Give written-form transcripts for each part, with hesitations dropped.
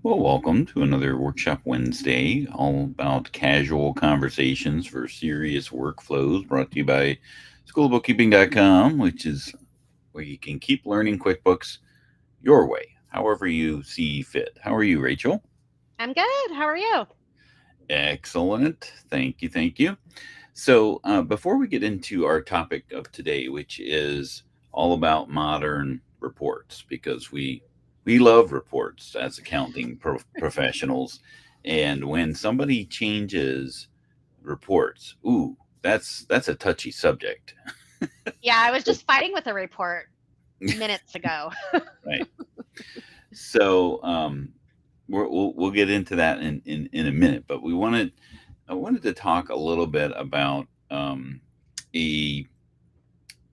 Well, welcome to another Workshop Wednesday, all about casual conversations for serious workflows, brought to you by schoolbookkeeping.com, which is where you can keep learning QuickBooks your way, however you see fit. How are you, Rachel? I'm good. How are you? Excellent. Thank you. Thank you. So, before we get into our topic of today, which is all about modern reports, because we love reports as accounting professionals, and when somebody changes reports, ooh, that's a touchy subject. Yeah, I was just fighting with a report minutes ago. Right. So, we'll get into that in a minute, but I wanted to talk a little bit about a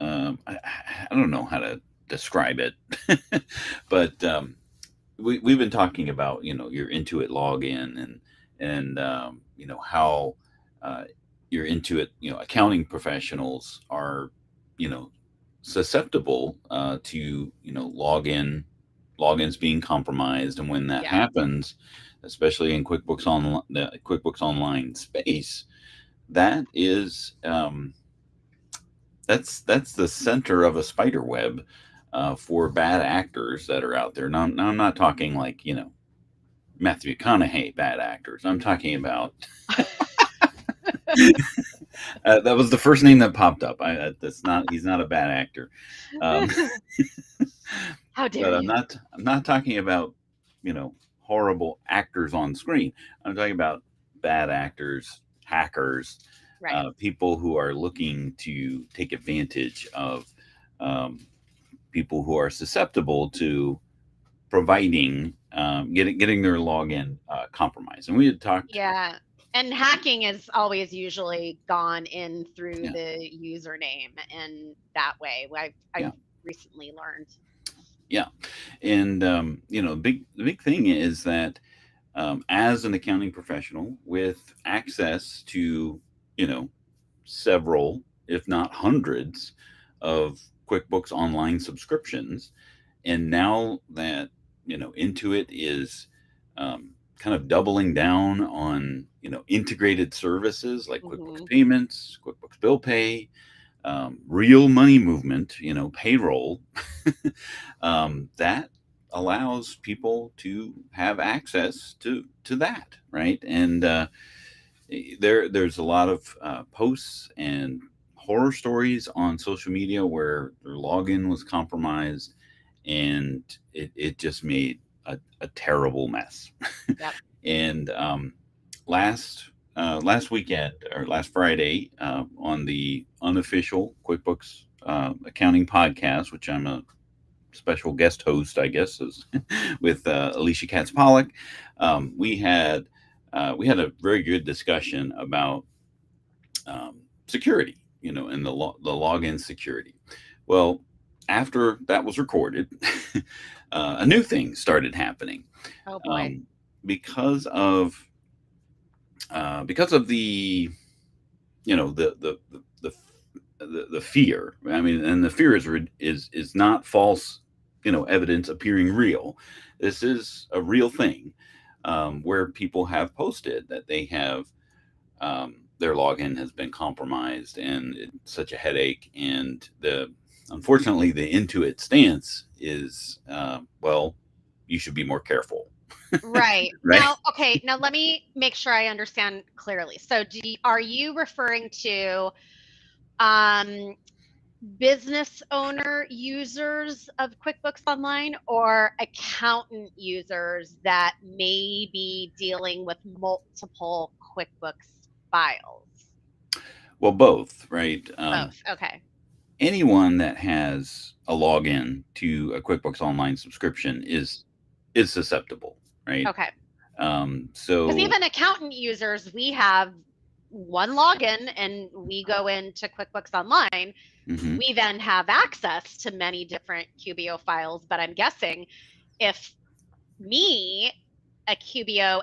I don't know how to describe it, but we've been talking about your Intuit login and how uh, your Intuit accounting professionals are you know susceptible to logins being compromised, and when that Yeah. happens, especially in the QuickBooks Online space, that is that's the center of a spider web for bad actors that are out there. Now I'm not talking like Matthew McConaughey bad actors. I'm talking about that was the first name that popped up. That's not he's not a bad actor, um, How dare but you? I'm not talking about horrible actors on screen. I'm talking about bad actors, hackers, Right. people who are looking to take advantage of um, people who are susceptible to providing getting their login compromised. And we had talked, Yeah. And hacking is always usually gone in through yeah, the username and that way. I've yeah, recently learned. yeah, and the big thing is that as an accounting professional with access to you know several, if not hundreds, of QuickBooks Online subscriptions, and now that Intuit is kind of doubling down on integrated services like QuickBooks Hmm. Payments, QuickBooks Bill Pay, real money movement, payroll, that allows people to have access to that, right? And there's a lot of posts and horror stories on social media where their login was compromised, and it just made a terrible mess. Yep. And last weekend, or last Friday, on the unofficial QuickBooks accounting podcast, which I'm a special guest host, I guess, is with Alicia Katz Pollock, we had a very good discussion about security, and the login security. Well, after that was recorded, a new thing started happening Oh boy. um, because of because of the you know the fear. I mean, and the fear is not false, evidence appearing real. This is a real thing, where people have posted that they have their login has been compromised, and it's such a headache. And the unfortunately, the Intuit stance is, well, you should be more careful, Right. right? Now let me make sure I understand clearly. So are you referring to um business owner users of QuickBooks Online or accountant users that may be dealing with multiple QuickBooks files? Well, both, right? Both. Okay. Anyone that has a login to a QuickBooks Online subscription is susceptible, right? Okay. Because So, even accountant users, we have one login and we go into QuickBooks Online. mhm. We then have access to many different QBO files, but I'm guessing if me, a QBO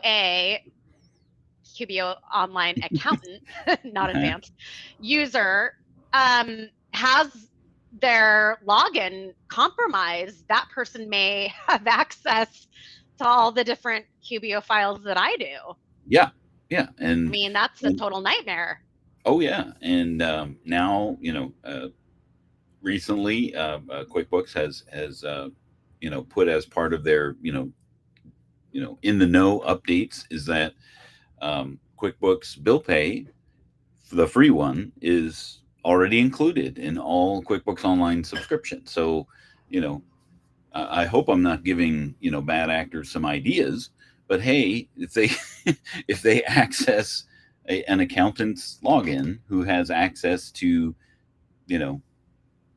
online accountant, not advanced user, has their login compromised, that person may have access to all the different QBO files that I do. Yeah, yeah, I mean, that's a and total nightmare. oh yeah, and now recently QuickBooks has put as part of their in the know updates is that QuickBooks Bill Pay, the free one, is already included in all QuickBooks Online subscriptions. So, you know, I hope I'm not giving bad actors some ideas, but hey, if they if they access an accountant's login who has access to you know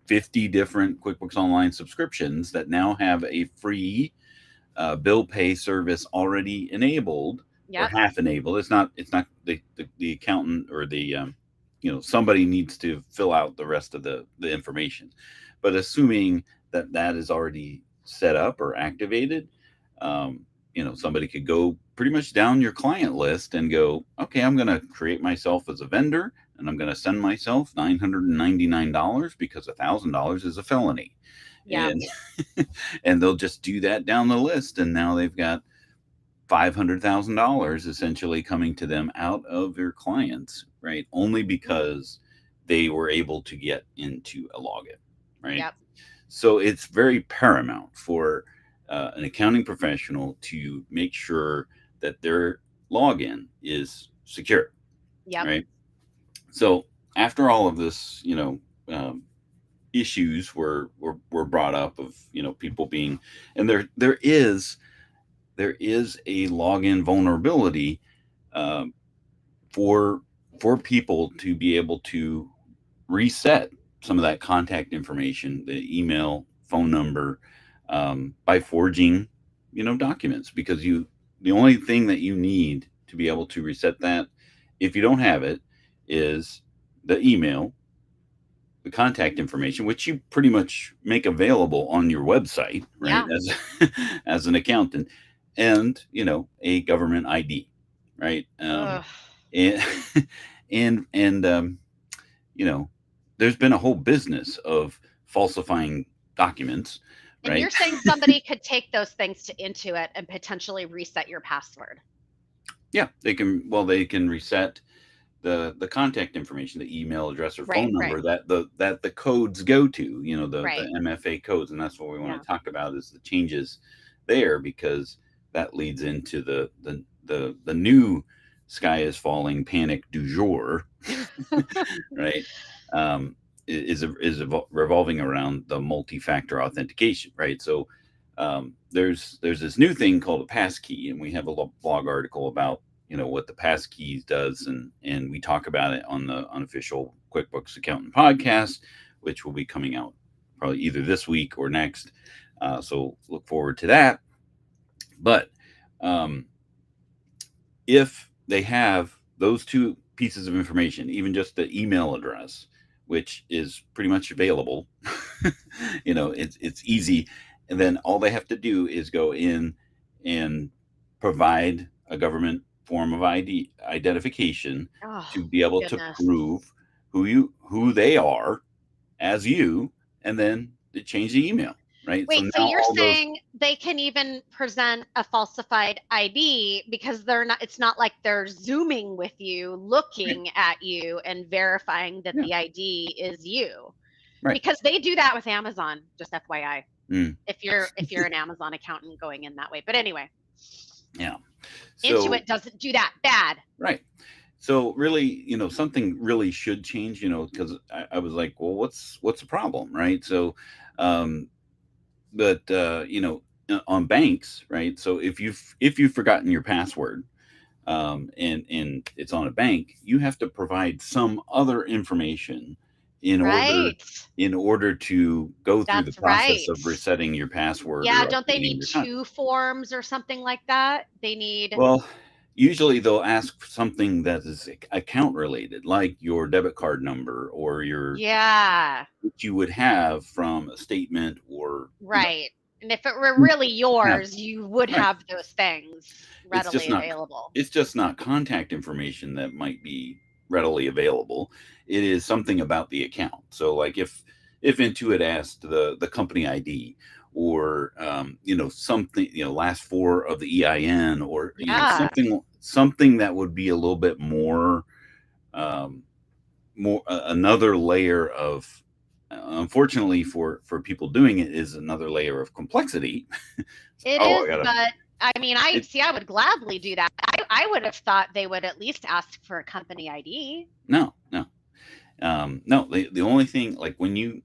50 different QuickBooks Online subscriptions that now have a free bill pay service already enabled or Yep. half enabled. It's not the accountant or the somebody needs to fill out the rest of the information. But assuming that that is already set up or activated, somebody could go pretty much down your client list and go, okay, I'm going to create myself as a vendor and I'm going to send myself $999 because $1,000 is a felony. Yeah. And and they'll just do that down the list, and now they've got $500,000 essentially coming to them out of their clients, right? Only because they were able to get into a login, right? Yep. So it's very paramount for an accounting professional to make sure that their login is secure, Yep. right? So after all of this, issues were brought up of people being, and there is a login vulnerability uh, for people to be able to reset some of that contact information, the email, phone number, by forging documents, because the only thing that you need to be able to reset that, if you don't have it, is the email, the contact information, which you pretty much make available on your website, right? Yeah. As as an accountant, and a government ID, right? Ugh. And and you know, there's been a whole business of falsifying documents, And right? you're saying somebody could take those things to Intuit and potentially reset your password. Yeah, they can. Well, they can reset the contact information, the email address or Right. phone Right. number that the codes go to, the Right. MFA codes, and that's what we want Yeah. to talk about is the changes there, because that leads into the new sky is falling panic du jour, right? Um, revolving around the multi-factor authentication, right? So there's this new thing called a passkey, and we have a blog article about what the passkeys does, and we talk about it on the unofficial QuickBooks Accountant podcast, which will be coming out probably either this week or next. So look forward to that. But um, if they have those two pieces of information, even just the email address, which is pretty much available, it's easy. And then all they have to do is go in and provide a government form of ID identification Oh, to be able to goodness. prove who they are as you, and then they change the email, right? So Wait, so now you're all those, saying they can even present a falsified ID because it's not like they're zooming with you, right, looking at you and verifying that yeah, the ID is you. right. Because they do that with Amazon, just FYI. Mm, If you're an Amazon accountant going in that way. But anyway, yeah. So Intuit doesn't do that. Bad. right. So really, something really should change, because I was like, well, what's the problem, right? So, um, but on banks, right? So if you've forgotten your password, and it's on a bank, you have to provide some other information in order Right. to go through the That's process right. of resetting your password Yeah, or don't they updating need your contact. two forms or something like that? They need, Well, usually they'll ask for something that is account related, like your debit card number or your yeah, what you would have from a statement, or right. And if it were you really have, yours, you would right. have those things It's just readily not available. it's just not contact information that might be readily available. It is something about the account. So like if Intuit asked the company ID, or something, last four of the EIN, or Yeah, something that would be a little bit more, um, another layer of, unfortunately for people doing it, is another layer of complexity. it Oh, I is, gotta but I mean, I it see. I would gladly do that. I would have thought they would at least ask for a company ID. no, no. No, the only thing, like, when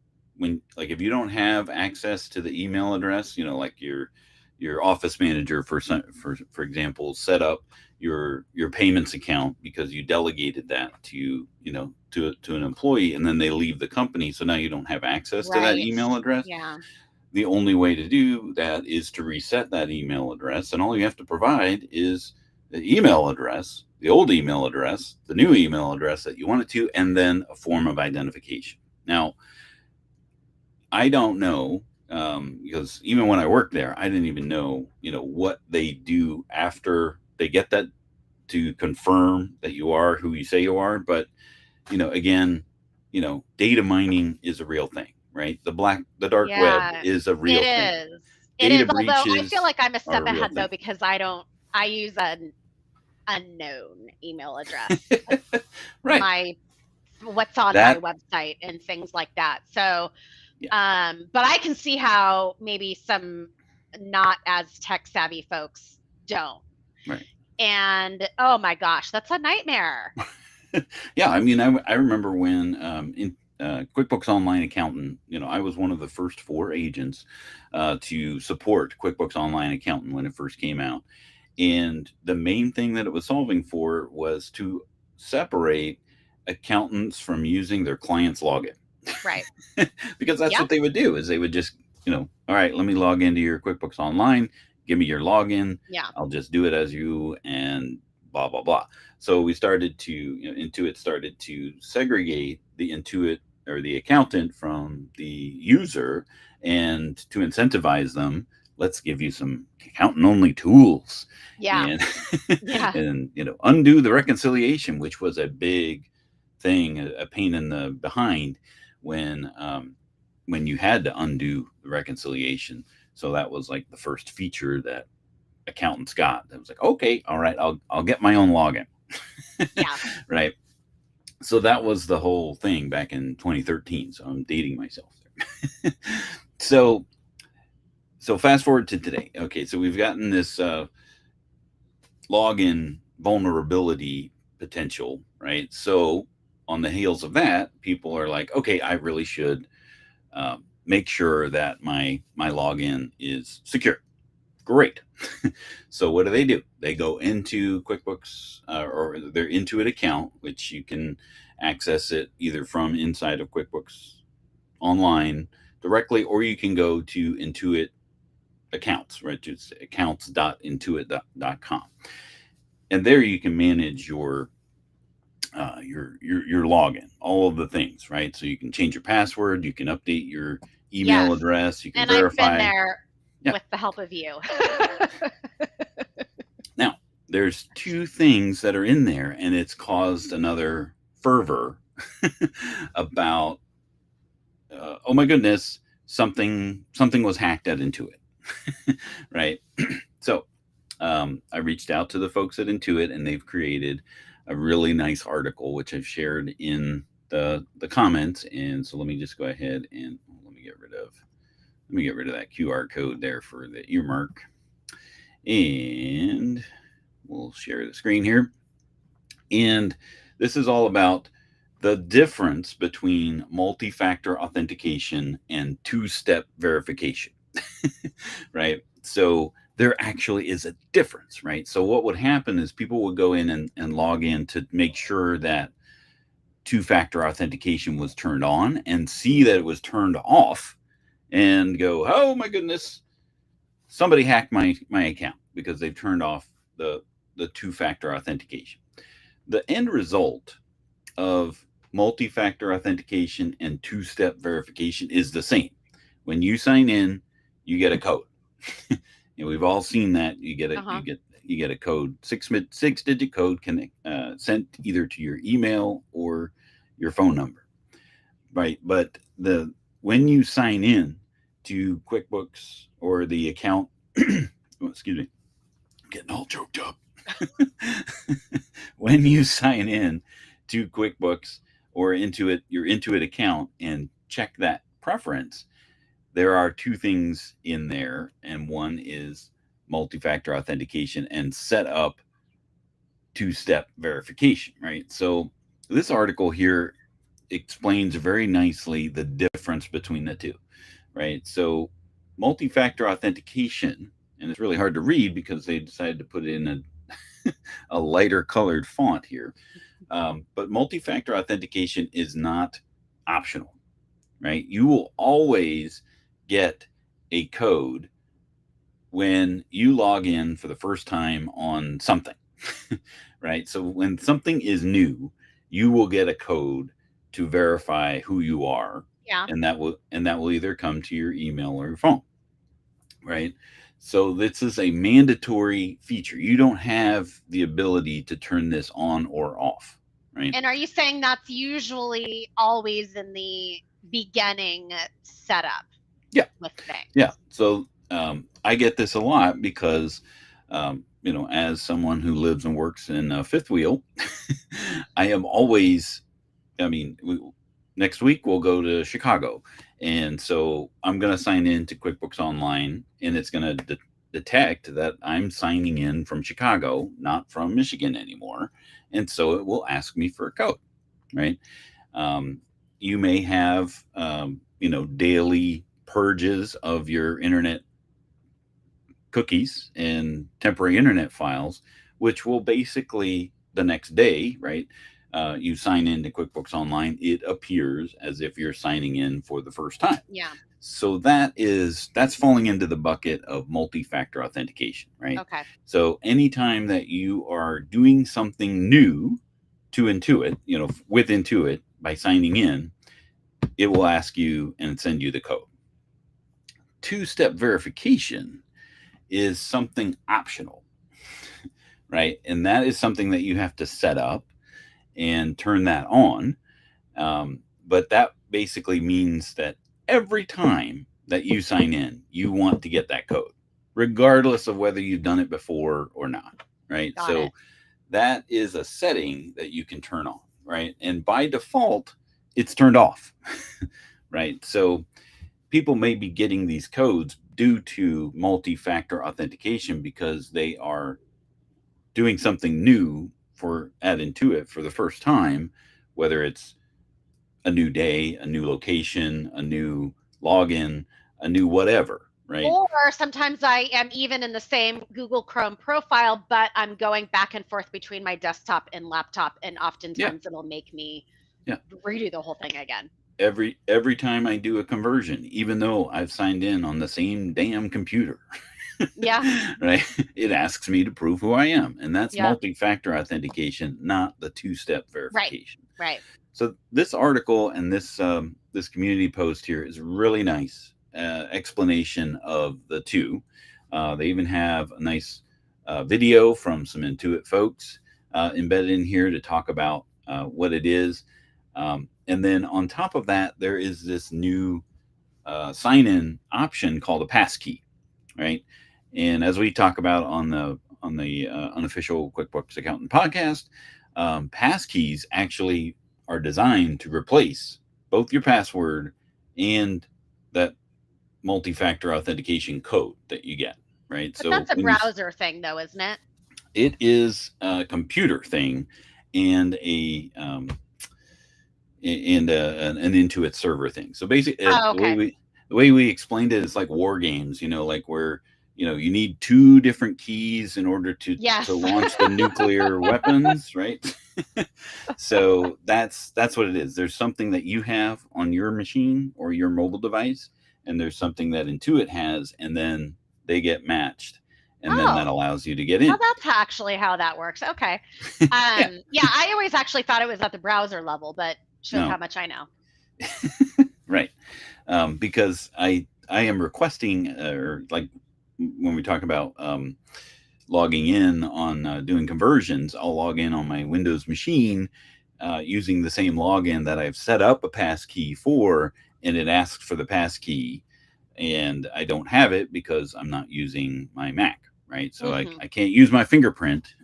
like, if you don't have access to the email address, like your office manager, for example, set up your payments account because you delegated that to an employee, and then they leave the company, so now you don't have access to that Right. email address. Yeah. The only way to do that is to reset that email address, and all you have to provide is the email address, the old email address, the new email address that you want it to, and then a form of identification. Now, I don't know, because even when I worked there, I didn't even know, what they do after they get that to confirm that you are who you say you are. But again, data mining is a real thing, right? The dark web Yeah. is a It real thing. is. It is. Data Although I feel breaches like I'm a are step a real ahead though thing. because I use an unknown email address as Right. my what's on my That, website and things like that. So, yeah, but I can see how maybe some not as tech savvy folks don't. right. And oh my gosh, that's a nightmare. Yeah, I mean, I remember when, in QuickBooks Online Accountant, I was one of the first four agents to support QuickBooks Online Accountant when it first came out. And the main thing that it was solving for was to separate accountants from using their client's login. Right. Because that's Yeah. what they would do, is they would just, all right, let me log into your QuickBooks Online, give me your login, Yeah. I'll just do it as you, and blah blah blah. So we started to, Intuit started to segregate the Intuit, or the accountant, from the user, and to incentivize them, let's give you some accountant only tools, Yeah. and Yeah. and undo the reconciliation, which was a big thing, a pain in the behind, when you had to undo the reconciliation. So that was like the first feature that accountants got. That was like, okay, all right, I'll get my own login. Yeah. Right. So that was the whole thing back in 2013. So I'm dating myself there. so fast forward to today. Okay, so we've gotten this login vulnerability potential, right? So on the heels of that, people are like, okay, I really should make sure that my login is secure. Great. So what do? They go into QuickBooks, or their Intuit account, which you can access it either from inside of QuickBooks Online directly, or you can go to Intuit accounts, right? It's accounts.intuit.com. And there you can manage your login, all of the things, right? So you can change your password, you can update your email Yes. address, you can And I've been verify. there Yeah. with the help of you. Now, there's two things that are in there, and it's caused another fervor about, oh my goodness, something was hacked at Intuit, right? So I reached out to the folks at Intuit, and they've created a really nice article, which I've shared in the comments. And so let me just go ahead and let me get rid of that QR code there for the earmark, and we'll share the screen here. And this is all about the difference between multi-factor authentication and two-step verification. Right? So there actually is a difference, right? So what would happen is people would go in and log in to make sure that two-factor authentication was turned on, and see that it was turned off, and go, oh my goodness, somebody hacked my account because they've turned off the two-factor authentication. The end result of multi-factor authentication and two-step verification is the same. When you sign in, you get a code. We've all seen that. Uh-huh. You get a code, six-digit code, sent either to your email or your phone number, right? But when you sign in to QuickBooks or the account, oh, excuse me, I'm getting all choked up. When you sign in to QuickBooks or Intuit, your Intuit account, and check that preference, there are two things in there, and one is multi-factor authentication and set up two-step verification, right? So this article here explains very nicely the difference between the two, right? So multi-factor authentication, and it's really hard to read because they decided to put it in a lighter colored font here. But multi-factor authentication is not optional, right? You will always get a code when you log in for the first time on something, right? So when something is new, you will get a code to verify who you are, Yeah. and that will either come to your email or your phone, right? So this is a mandatory feature. You don't have the ability to turn this on or off, right? And are you saying that's usually always in the beginning setup? Yeah. With things? Yeah. So I get this a lot because, as someone who lives and works in a fifth wheel, I am always, next week we'll go to Chicago. And so I'm going to sign in to QuickBooks Online, and it's going to detect that I'm signing in from Chicago, not from Michigan anymore. And so it will ask me for a code, right? You may have, daily purges of your internet cookies and temporary internet files, which will basically the next day, right? You sign into QuickBooks Online, it appears as if you're signing in for the first time. Yeah. So that's falling into the bucket of multi-factor authentication, right? Okay. So anytime that you are doing something new to Intuit, with Intuit by signing in, it will ask you and send you the code. Two-step verification is something optional, right? And that is something that you have to set up and turn that on. But that basically means that every time that you sign in, you want to get that code, regardless of whether you've done it before or not, right? Got So it. that is a setting that you can turn on, right? And by default, it's turned off, right? So people may be getting these codes due to multi-factor authentication because they are doing something new at Intuit for the first time, whether it's a new day, a new location, a new login, a new whatever, right? Or sometimes I am even in the same Google Chrome profile, but I'm going back and forth between my desktop and laptop, and oftentimes it'll make me redo the whole thing again. Every time I do a conversion, even though I've signed in on the same damn computer. Yeah. Right. It asks me to prove who I am. And that's multi-factor authentication, not the two-step verification. Right. So this article and this community post here is really nice explanation of the two. They even have a nice video from some Intuit folks embedded in here to talk about what it is. And then on top of that, there is this new sign-in option called a Passkey, right? And as we talk about on the unofficial QuickBooks Accountant podcast, passkeys actually are designed to replace both your password and that multi-factor authentication code that you get, right? But that's a browser thing, though, isn't it? It is a computer thing and an Intuit server thing. So basically, the way we explained it is like war games, like where you need two different keys in order to launch the nuclear weapons, right? So that's what it is. There's something that you have on your machine or your mobile device, and there's something that Intuit has, and then they get matched. And then that allows you to get in. Oh, that's actually how that works. Okay. I always actually thought it was at the browser level, but shows how much I know. Right. Because I am requesting, or like when we talk about logging in on doing conversions, I'll log in on my Windows machine using the same login that I've set up a passkey for, and it asks for the passkey, and I don't have it because I'm not using my Mac, right? So Mm-hmm. I can't use my fingerprint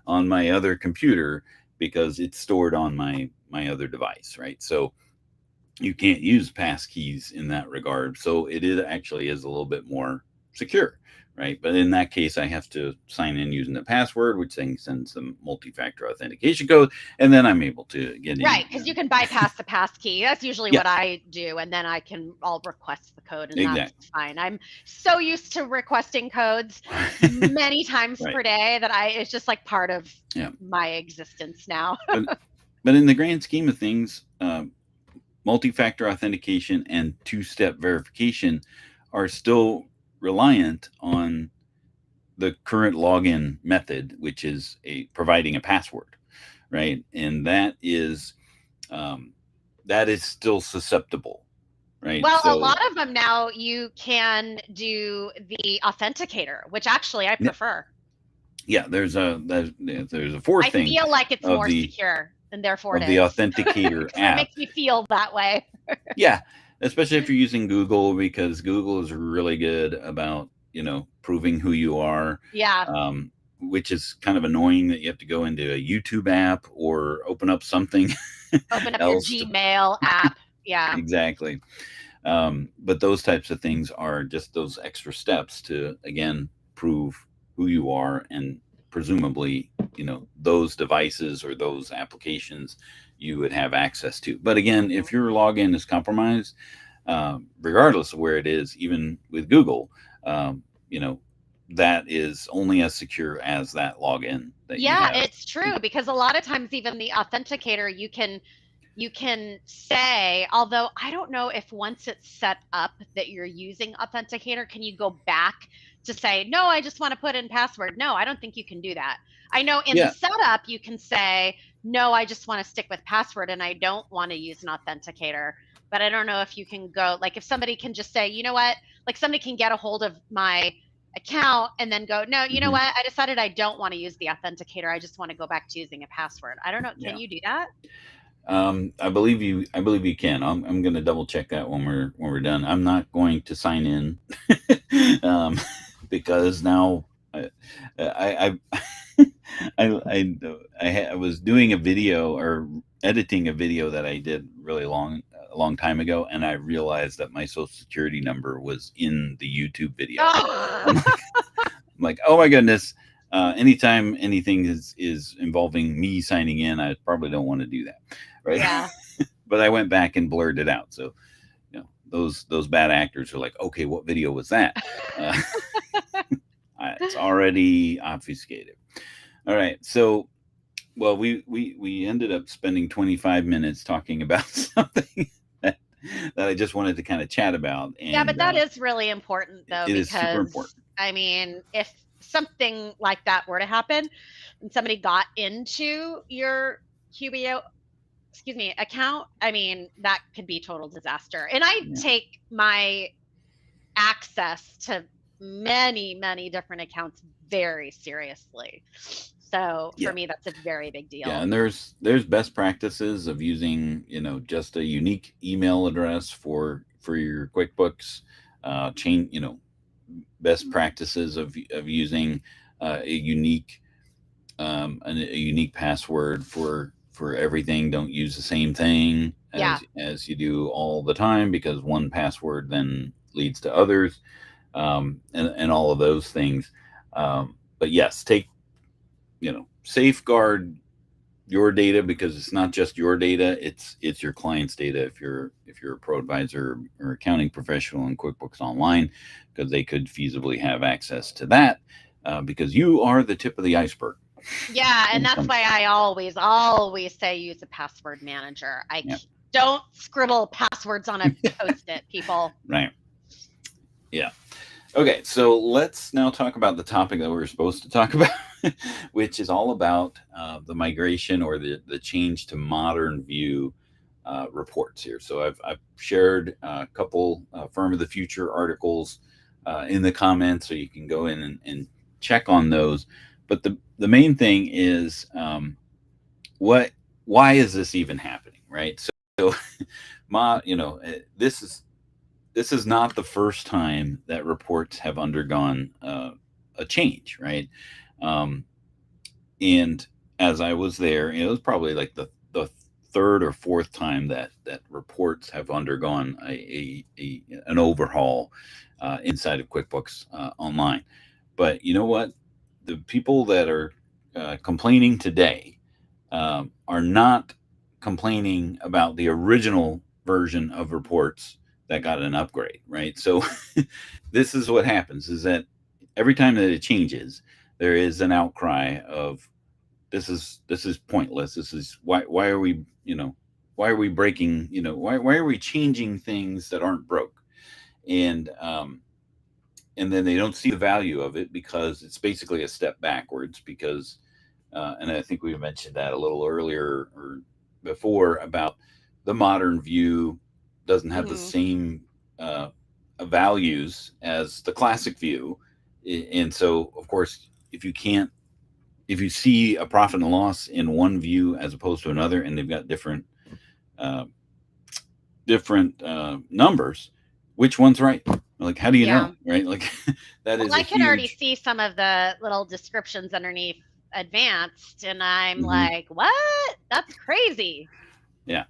on my other computer because it's stored on my other device, right? So you can't use passkeys in that regard. So it is actually is a little bit more secure, right? But in that case, I have to sign in using the password, which then sends some multi-factor authentication code, and then I'm able to get in. Right, because you can bypass the passkey. That's usually Yeah, what I do, and then I'll request the code, and exactly. that's fine. I'm so used to requesting codes many times Right. per day that it's just like part of Yeah. my existence now. But in the grand scheme of things, multi-factor authentication and two-step verification are still reliant on the current login method, which is providing a password, right? And that is still susceptible, right? Well, a So lot of them now you can do the authenticator, which actually I prefer. yeah, there's a fourth I thing feel like it's of more the secure, and therefore it of the is. authenticator It app. makes me feel that way. Yeah, especially if you're using Google, because Google is really good about proving who you are. Yeah. Which is kind of annoying that you have to go into a YouTube app or open up something Open up your else. Gmail app. Yeah. Exactly. But those types of things are just those extra steps to, again, prove who you are, and presumably, those devices or those applications you would have access to. But again, if your login is compromised, regardless of where it is, even with Google, that is only as secure as that login that you have. It's true, because a lot of times even the authenticator you can say, although I don't know if once it's set up that you're using authenticator, can you go back to say, no, I just want to put in password? No, I don't think you can do that. I know in the setup you can say, no, I just want to stick with password and I don't want to use an authenticator. But I don't know if you can go, like if somebody can just say, you know what, like somebody can get a hold of my account and then go, no, you know what, I decided I don't want to use the authenticator. I just want to go back to using a password. I don't know. Can you do that? I believe you. I believe you can. I'm going to double check that when we're done. I'm not going to sign in because now I I was doing a video or editing a video that I did a long time ago, and I realized that my social security number was in the YouTube video. I'm like, oh my goodness. Anytime anything is involving me signing in, I probably don't want to do that, right? Yeah. But I went back and blurred it out. So, those bad actors are like, okay, what video was that? It's already obfuscated. All right. So, well, we ended up spending 25 minutes talking about something that I just wanted to kind of chat about. And, yeah, but that is really important, though, it because is super important. I mean, if something like that were to happen and somebody got into your QBO account, I mean, that could be total disaster. And I take my access to many, many different accounts very seriously. So for me, that's a very big deal. Yeah, and there's best practices of using, just a unique email address for your QuickBooks. Best practices of using a unique password for everything. Don't use the same thing as you do all the time, because one password then leads to others, and all of those things. But yes, safeguard your data, because it's not just your data, it's your client's data. If you're a pro advisor or accounting professional in QuickBooks Online, because they could feasibly have access to that, because you are the tip of the iceberg. Yeah, and that's why I always say use a password manager. Don't scribble passwords on a Post-it, people. Right. Yeah. Okay, so let's now talk about the topic that we were supposed to talk about, which is all about the migration or the change to modern view reports here. So I've shared a couple Firm of the Future articles in the comments, so you can go in and check on those. But the main thing is why is this even happening, right? So This is not the first time that reports have undergone a change, right? Um, and as I was there, it was probably like the third or fourth time that reports have undergone an overhaul inside of QuickBooks Online. But you know what? The people that are complaining today are not complaining about the original version of reports that got an upgrade, right? So this is what happens: is that every time that it changes, there is an outcry of this is pointless. This is why are we why are we breaking why are we changing things that aren't broke, and and then they don't see the value of it because it's basically a step backwards because and I think we mentioned that a little earlier or before about the modern view doesn't have the Hmm. same uh, values as the classic view, and so of course if you see a profit and loss in one view as opposed to another, and they've got uh, different numbers, which one's right? Like, how do you Yeah. know, right? Like, that Well, is a I can already huge. see some of the little descriptions underneath advanced, and I'm Mhm. like, what? That's crazy. Yeah.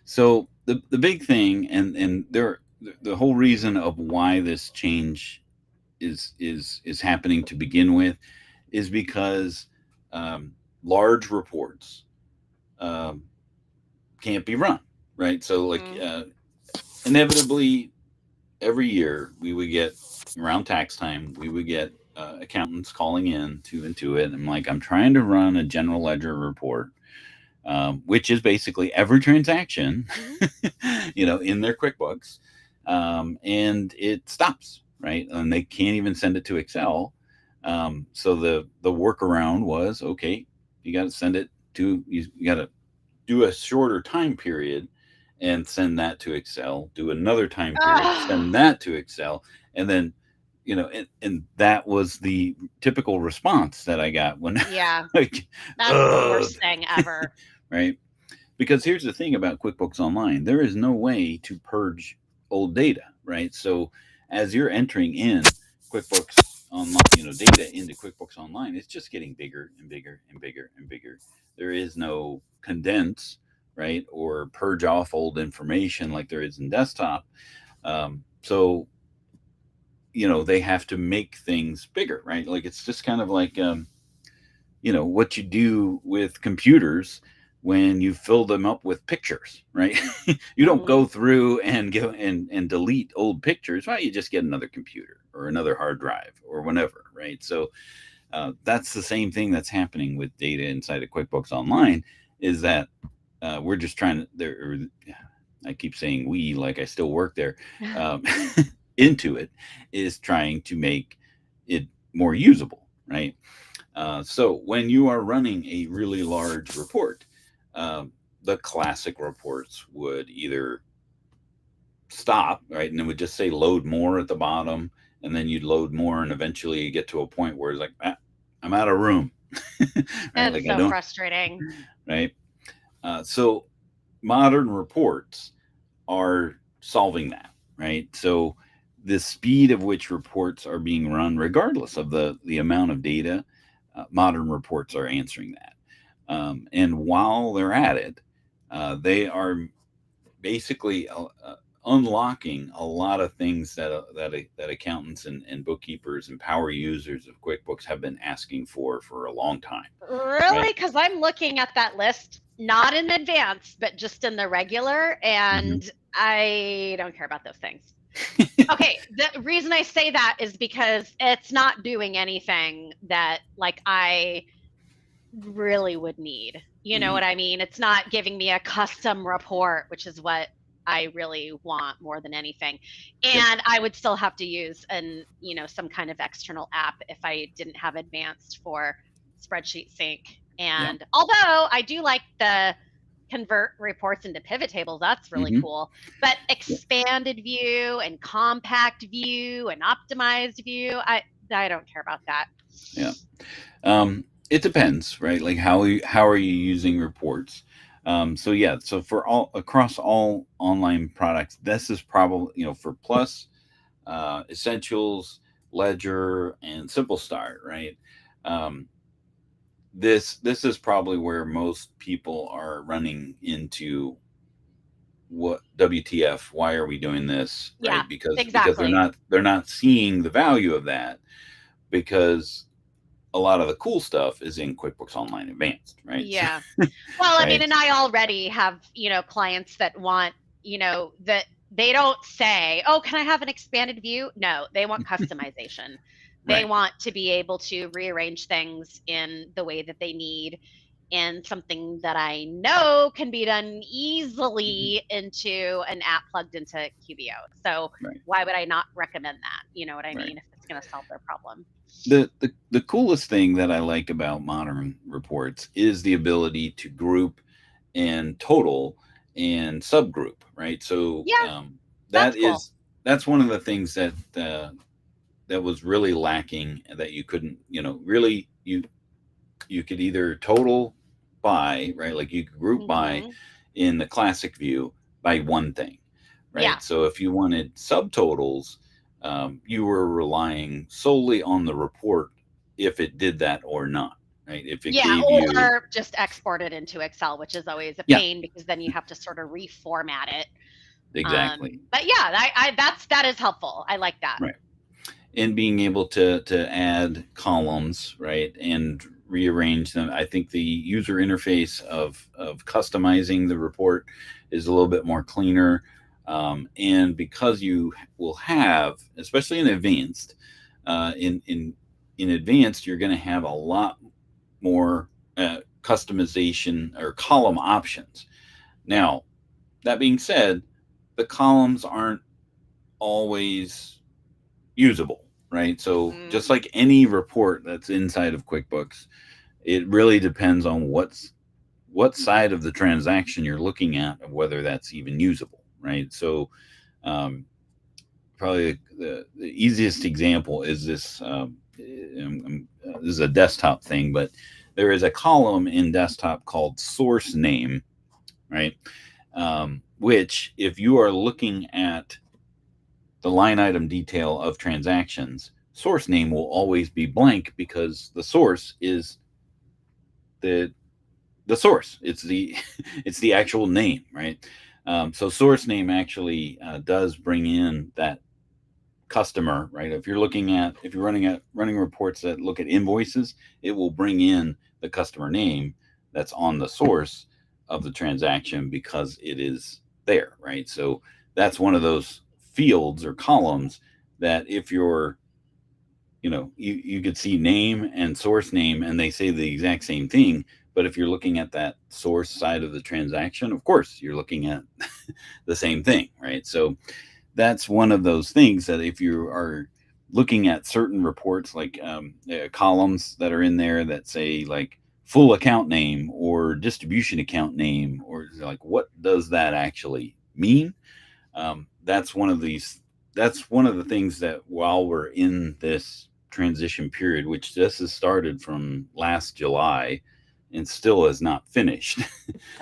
So the big thing, and the whole reason of why this change is happening to begin with, is because um, large reports um, can't be run, right? So like Hmm. inevitably every year we would get around tax time we would get accountants calling in to Intuit, and I'm trying to run a general ledger report, which is basically every transaction Hmm. in their QuickBooks, and it stops, right, and they can't even send it to Excel. So the workaround was, okay, you got to send it to you got to do a shorter time period and send that to Excel, do another time period, send Ah, that to Excel, and then, and that was the typical response that I got when, yeah, like, that's the ugh, worst thing ever. right? Because here's the thing about QuickBooks Online, there is no way to purge old data, right? So as you're entering in QuickBooks Online, data into QuickBooks Online, it's just getting bigger and bigger and bigger and bigger. There is no condense, right, or purge off old information like there is in desktop. So they have to make things bigger, right? Like it's just kind of like what you do with computers when you fill them up with pictures, right? You don't Hmm. go through and go and delete old pictures, right? You just get another computer or another hard drive or whatever, right? So that's the same thing that's happening with data inside of QuickBooks Online, is that we're just trying to there. I keep saying we like I still work there. Um, Intuit is trying to make it more usable, right? So when you are running a really large report, um, the classic reports would either stop, right, and it would just say load more at the bottom, and then you'd load more, and eventually you get to a point where it's like, I'm out of room, right? It's Like I so don't, frustrating. right? So modern reports are solving that, right? So the speed of which reports are being run, regardless of the amount of data, modern reports are answering that. And while they're at it, they are basically unlocking a lot of things that accountants and bookkeepers and power users of QuickBooks have been asking for a long time, right? Really? Because I'm looking at that list, not in advance, but just in the regular, Hmm. and I don't care about those things. Okay, the reason I say that is because it's not doing anything that like I really would need. You know Hmm. what I mean? It's not giving me a custom report, which is what I really want more than anything. Yep. And I would still have to use some kind of external app if I didn't have advanced for spreadsheet sync. Yeah. And although I do like the convert reports into pivot tables, that's really Hmm. cool. But expanded view and compact view and optimized view, I don't care about that. Yeah. It depends, right? Like how are you using reports? So yeah, so for all across all online products, this is probably, for Plus, Essentials, Ledger, and Simple Start, right? Um, this is probably where most people are running into what WTF, why are we doing this, Yeah, right? Because they're exactly. not seeing the value of that, because a lot of the cool stuff is in QuickBooks Online Advanced, right? Yeah. Well, I mean, Right, and I already have, clients that want, that they don't say, "Oh, can I have an expanded view?" No, they want customization. They right. want to be able to rearrange things in the way that they need, and something that I know can be done Mhm. easily into an app plugged into QBO. So Right, why would I not recommend that? You know what I right. mean? If it's going to solve their problem. The coolest thing that I like about modern reports is the ability to group and total and subgroup, right? So Yeah, that that's cool. is that's one of the things that was really lacking, that you couldn't, really, you could either total by, right, like you could group by Hmm. in the classic view by one thing, Yeah. right? So if you wanted subtotals, you were relying solely on the report if it did that or not, right? If it Yeah, gave you, or just export it into Excel, which is always a yeah, pain because then you have to sort of reformat it. exactly, But yeah, that is helpful. I like that. right. And being able to add columns, right, and rearrange them. I think the user interface of customizing the report is a little bit more cleaner. And because you will have, especially in advanced, in advanced, you're going to have a lot more customization or column options. Now, that being said, the columns aren't always usable, right? So Mm, just like any report that's inside of QuickBooks, it really depends on what side of the transaction you're looking at, of whether that's even usable, right? So um, probably the easiest example is this. This is a desktop thing, but there is a column in desktop called source name, right? Which, if you are looking at the line item detail of transactions, source name will always be blank, because the source is the the source. It's the it's the actual name, right? So source name actually does bring in that customer, right? If you're running reports that look at invoices, it will bring in the customer name that's on the source of the transaction, because it is there, right? So that's one of those fields or columns that, if you're, you could see name and source name and they say the exact same thing, but if you're looking at that source side of the transaction, of course you're looking at the same thing, right? So that's one of those things that, if you are looking at certain reports, like columns that are in there that say, like, full account name or distribution account name, or like, what does that actually mean? That's one of these. That's one of the things that, while we're in this transition period, which just has started from last July and still has not finished,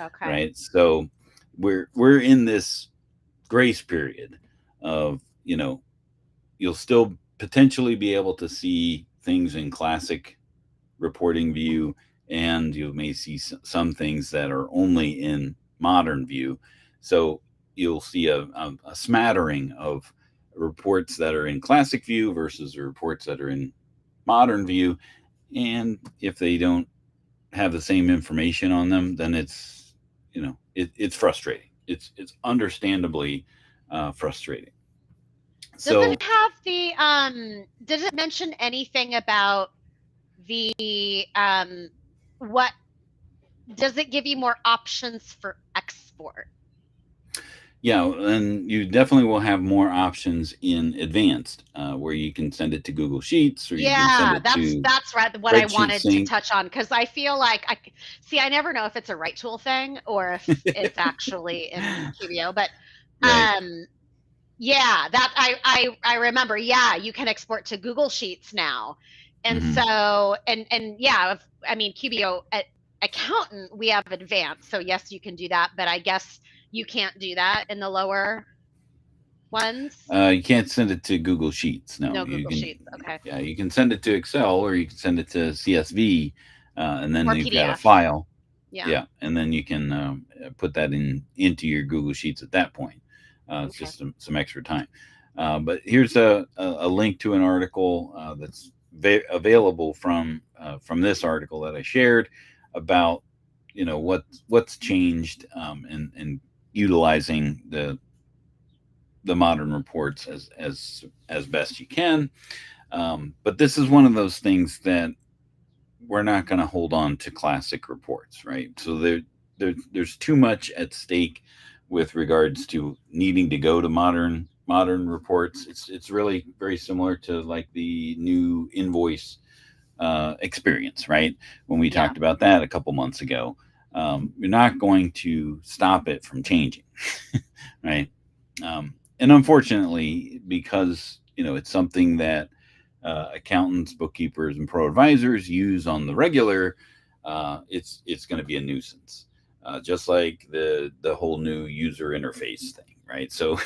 okay. right? So we're in this grace period of, you'll still potentially be able to see things in classic reporting view, and you may see some things that are only in modern view. So you'll see a smattering of reports that are in classic view versus the reports that are in modern view. And if they don't have the same information on them, then it's frustrating. It's understandably frustrating. Does it So have does it mention anything about the what does it give you more options for export? yeah, and you definitely will have more options in advanced, where you can send it to Google Sheets, or you can send Yeah, it that's to that's right what I spreadsheet wanted to sync. touch on because I feel like I never know if it's a right tool thing or if it's actually in QBO, but Right. um yeah, that I remember. Yeah, you can export to Google Sheets now. And Hmm. so and yeah, I mean QBO accountant, we have advanced. So yes, you can do that, but I guess you can't do that in the lower ones. You can't send it to Google Sheets. No, No you Google can. Sheets. Okay. Yeah, you can send it to Excel or you can send it to CSV, and then Or you've got a PDF. file. Yeah. Yeah, and then you can put that into your Google Sheets at that point. It's Okay. just some extra time. But here's a link to an article that's available from this article that I shared about what's changed and utilizing the modern reports as best you can. But this is one of those things that we're not going to hold on to classic reports, right? So there's too much at stake with regards to needing to go to modern reports. It's really very similar to like the new invoice experience, right? When we Yeah. talked about that a couple months ago, you're not going to stop it from changing, right? And unfortunately, because it's something that accountants, bookkeepers, and pro advisors use on the regular, it's going to be a nuisance, just like the whole new user interface thing, right? So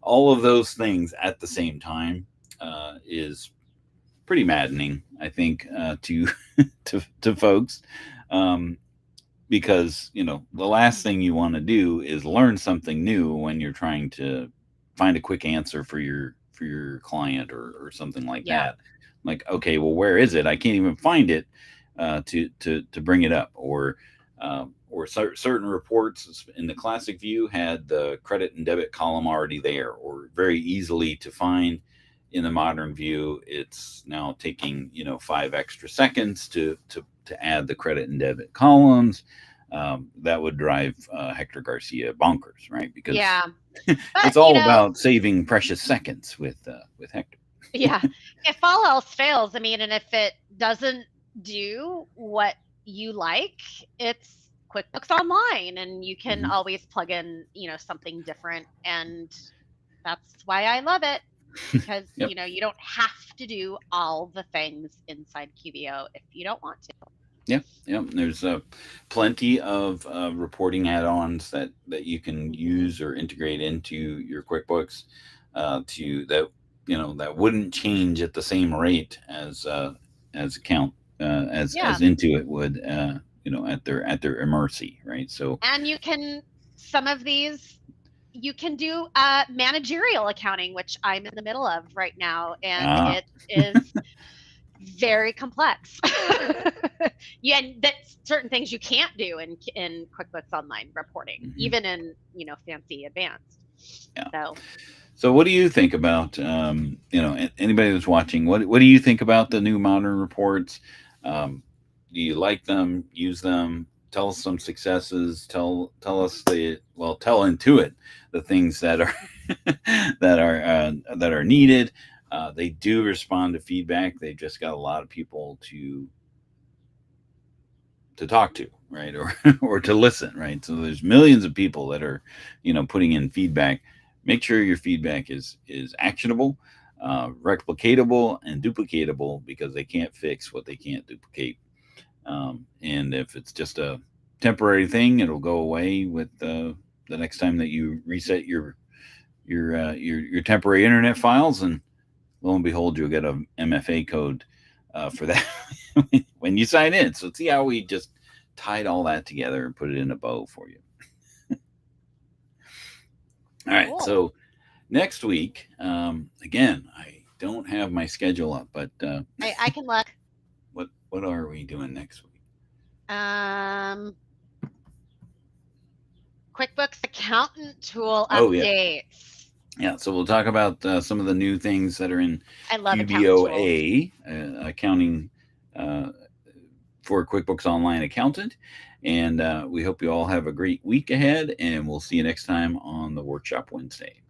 all of those things at the same time is pretty maddening, I think, to to folks. Um, because the last thing you want to do is learn something new when you're trying to find a quick answer for your client or something like Yeah. that. Like, okay, well, where is it? I can't even find it to bring it up. Or certain reports in the classic view had the credit and debit column already there or very easily to find. In the modern view, it's now taking 5 extra seconds to add the credit and debit columns. That would drive Hector Garcia bonkers, right? Because Yeah. it's But, all about saving precious seconds with Hector. yeah, if all else fails, I mean, and if it doesn't do what you like, it's QuickBooks Online and you can Mhm. always plug in, something different. And that's why I love it because, Yep. you don't have to do all the things inside QBO if you don't want to. Yep. Yep. There's plenty of reporting add-ons that you can Hmm. use or integrate into your QuickBooks to that that wouldn't change at the same rate as account Yeah. as Intuit would at their mercy, right? So And some of these, you can do managerial accounting, which I'm in the middle of right now. And ah it is very complex. Yeah, and that's certain things you can't do in QuickBooks Online reporting, mhm, even in fancy advanced. yeah. So So, what do you think about anybody that's watching? What do you think about the new modern reports? Do you like them? Use them? Tell us some successes. Tell Intuit the things that are that are needed. They do respond to feedback. They've just got a lot of people to talk to, right, or or to listen, right. So there's millions of people that are putting in feedback. Make sure your feedback is actionable, replicatable, and duplicatable, because they can't fix what they can't duplicate. And if it's just a temporary thing, it'll go away with the next time that you reset your temporary internet files, and lo and behold, you'll get a MFA code for that when you sign in. So see how we just tied all that together and put it in a bow for you. All right. cool. So next week, again, I don't have my schedule up, but I can look. what are we doing next week? Um, QuickBooks Accountant Tool Oh yeah, updates. yeah. So we'll talk about some of the new things that are in I love accountant tools. QBOA, accounting uh, for QuickBooks Online Accountant. And we hope you all have a great week ahead, and we'll see you next time on the Workshop Wednesday.